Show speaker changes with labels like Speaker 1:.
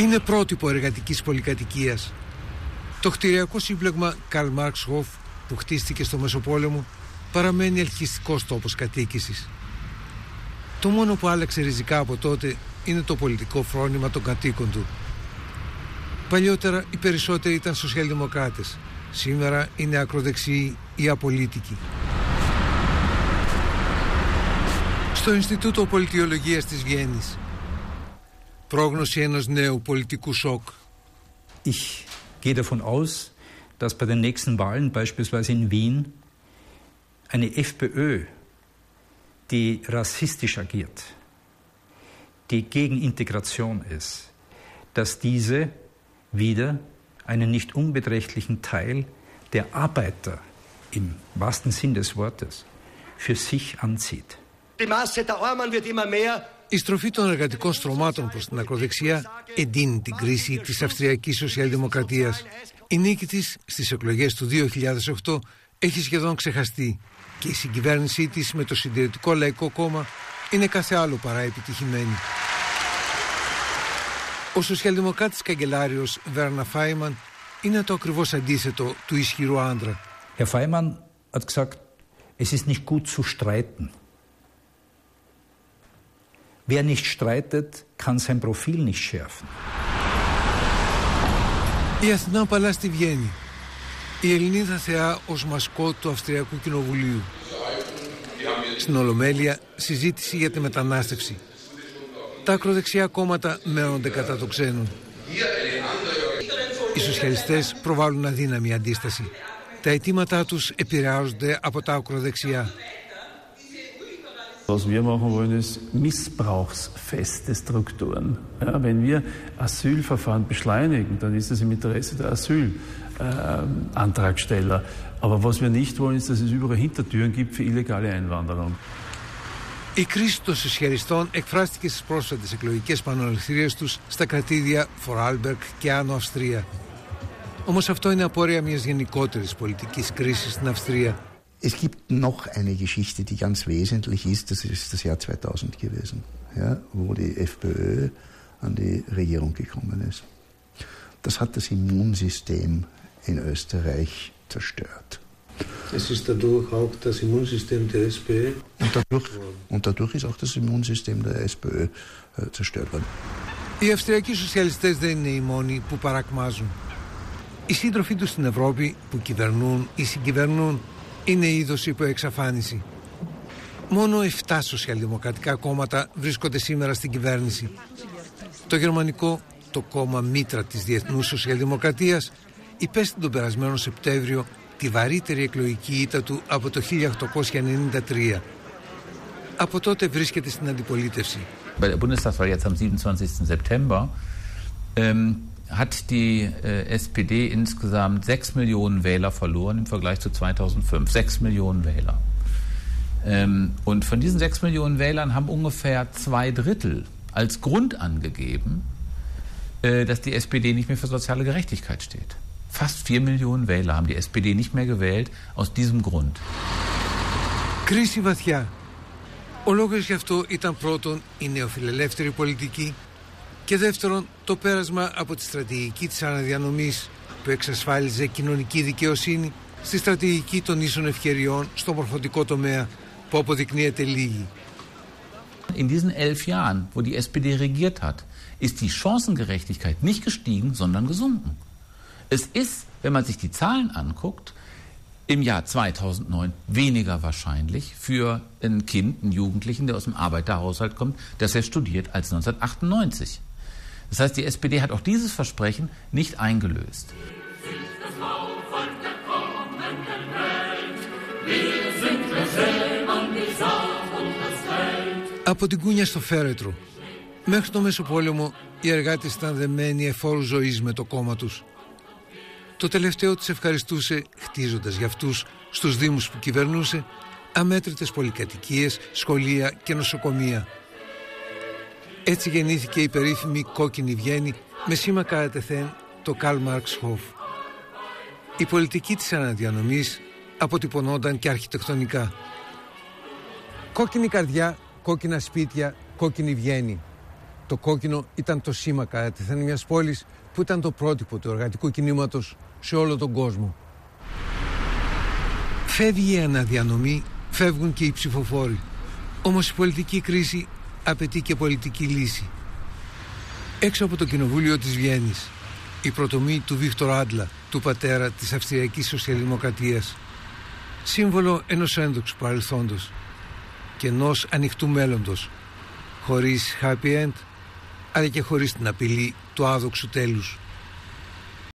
Speaker 1: Είναι πρότυπο εργατικής πολυκατοικίας. Το κτηριακό σύμπλεγμα Καρλ Μάρξ Χοφ που χτίστηκε στο Μεσοπόλεμο παραμένει ελκυστικός τόπος κατοίκησης. Το μόνο που άλλαξε ριζικά από τότε είναι το πολιτικό φρόνημα των κατοίκων του. Παλιότερα οι περισσότεροι ήταν σοσιαλδημοκράτες. Σήμερα είναι ακροδεξιοί ή απολίτικοι. Στο Ινστιτούτο Πολιτιολογίας της Βιέννης. Πρόγνωση ενός νέου πολιτικού σοκ.
Speaker 2: Ich gehe davon aus, dass bei den nächsten Wahlen, beispielsweise in Wien, eine FPÖ, die rassistisch agiert, die gegen Integration ist, dass diese wieder einen nicht unbeträchtlichen Teil der Arbeiter im wahrsten Sinn des Wortes für sich anzieht.
Speaker 3: Die Masse der Armen wird immer mehr.
Speaker 1: Η στροφή των εργατικών στρωμάτων προς την ακροδεξιά εντείνει την κρίση της Αυστριακής Σοσιαλδημοκρατίας. Η νίκη της στις εκλογές του 2008 έχει σχεδόν ξεχαστεί και η συγκυβέρνησή της με το Συντηρητικό Λαϊκό Κόμμα είναι κάθε άλλο παρά επιτυχημένη. Ο σοσιαλδημοκράτης καγκελάριος Βέρνα Φάιμαν είναι το ακριβώς αντίθετο του ισχυρού άντρα.
Speaker 2: Herr Faymann hat gesagt, es ist nicht gut zu streiten. Wer nicht streitet, kann sein Profil nicht schärfen.
Speaker 1: Η Αθηνά παλά στη Βιέννη. Η Ελληνίδα θεά ως μασκότ του Αυστριακού Κοινοβουλίου. Στην Ολομέλεια συζήτηση για τη μετανάστευση. Τα ακροδεξιά κόμματα μένονται κατά το ξένο. Οι σοσιαλιστές προβάλλουν αδύναμη αντίσταση. Τα αιτήματά τους επηρεάζονται από τα ακροδεξιά.
Speaker 4: Was wir machen wollen, ist missbrauchsfeste Strukturen. Ja, wenn wir Asylverfahren beschleunigen, dann ist das im Interesse der Asylantragsteller. Aber was wir nicht wollen, ist, dass es überall Hintertüren gibt für illegale Einwanderung.
Speaker 1: Η κρίση των σοσιαλιστών εκφράστηκε στις πρόσφατες εκλογικές πανοελευθερίες τους στα κρατήδια Vorarlberg και Άνω Αυστρία. Όμως αυτό είναι απόρρια μιας γενικότερης πολιτικής κρίσης στην Αυστρία.
Speaker 5: Es gibt noch eine Geschichte, die ganz wesentlich ist, das ist das Jahr 2000 gewesen, ja, wo die FPÖ an die Regierung gekommen ist. Das hat das Immunsystem in Österreich zerstört.
Speaker 1: Es ist dadurch auch das Immunsystem der SPÖ
Speaker 5: und dadurch ist auch das Immunsystem der SPÖ zerstört worden.
Speaker 1: Οι Αυστριακοί σοσιαλιστές δεν είναι οι μόνοι που παρακμάζουν. Οι σύντροφοι τους στην Ευρώπη που κυβερνούν ή συγκυβερνούν είναι είδος υπό εξαφάνιση. Μόνο 7 σοσιαλδημοκρατικά κόμματα βρίσκονται σήμερα στην κυβέρνηση. Το γερμανικό, το κόμμα μήτρα της Διεθνούς Σοσιαλδημοκρατίας, υπέστη τον περασμένο Σεπτέμβριο τη βαρύτερη εκλογική ήττα του από το 1893. Από τότε βρίσκεται στην αντιπολίτευση.
Speaker 6: Bei der Bundestagswahl jetzt am 27. September hat die SPD insgesamt 6 Millionen Wähler verloren im Vergleich zu 2005. 6 Millionen Wähler. Und von diesen 6 Millionen Wählern haben ungefähr 2/3 als Grund angegeben, dass die SPD nicht mehr für soziale Gerechtigkeit steht. Fast 4 Millionen Wähler haben die SPD nicht mehr gewählt aus diesem Grund.
Speaker 1: Κρίση βαθιά. Ο λόγος γι' αυτό ήταν πρώτον η νεοφιλελεύθερη πολιτική και δεύτερον το πέρασμα από τη στρατηγική της αναδιανομής που εξασφάλιζε κοινωνική δικαιοσύνη στη στρατηγική των ίσων ευκαιριών στο μορφωτικό τομέα που αποδεικνύεται λίγη.
Speaker 6: In diesen 11 Jahren, wo die SPD regiert hat, ist die Chancengerechtigkeit nicht gestiegen, sondern gesunken. Es ist, wenn man sich die Zahlen anguckt, im Jahr 2009 weniger wahrscheinlich für ein Kind, einen Jugendlichen, der aus dem Arbeiterhaushalt kommt, dass er studiert als 1998. Das heißt, die SPD hat auch dieses Versprechen nicht eingelöst.
Speaker 1: Από την κούνια στο φέρετρο. Μέχρι το Μεσοπόλεμο οι εργάτες ήταν δεμένοι εφόρου ζωής με το κόμμα τους. Το τελευταίο τους ευχαριστούσε, χτίζοντας για αυτούς στους δήμους που κυβερνούσε, αμέτρητες πολυκατοικίες, σχολεία και νοσοκομεία. Έτσι γεννήθηκε η περίφημη Κόκκινη Βιέννη με σήμα κατά τεθέν το Καρλ Μάρξ Χοφ. Η πολιτική της αναδιανομής αποτυπωνόταν και αρχιτεκτονικά. Κόκκινη καρδιά, κόκκινα σπίτια, κόκκινη Βιέννη. Το κόκκινο ήταν το σήμα κατατεθέν μιας πόλης που ήταν το πρότυπο του εργατικού κινήματος σε όλο τον κόσμο. Φεύγει η αναδιανομή, φεύγουν και οι ψηφοφόροι. Όμως η πολιτική κρίση απαιτεί και πολιτική λύση. Έξω από το κοινοβούλιο της Βιέννης, η πρωτομή του Βίκτορ Άντλα, του πατέρα της Αυστριακής Σοσιαλδημοκρατίας, σύμβολο ενός ένδοξου παρελθόντος και ενός ανοιχτού μέλλοντος, χωρίς happy end, αλλά και χωρίς την απειλή του άδοξου τέλους.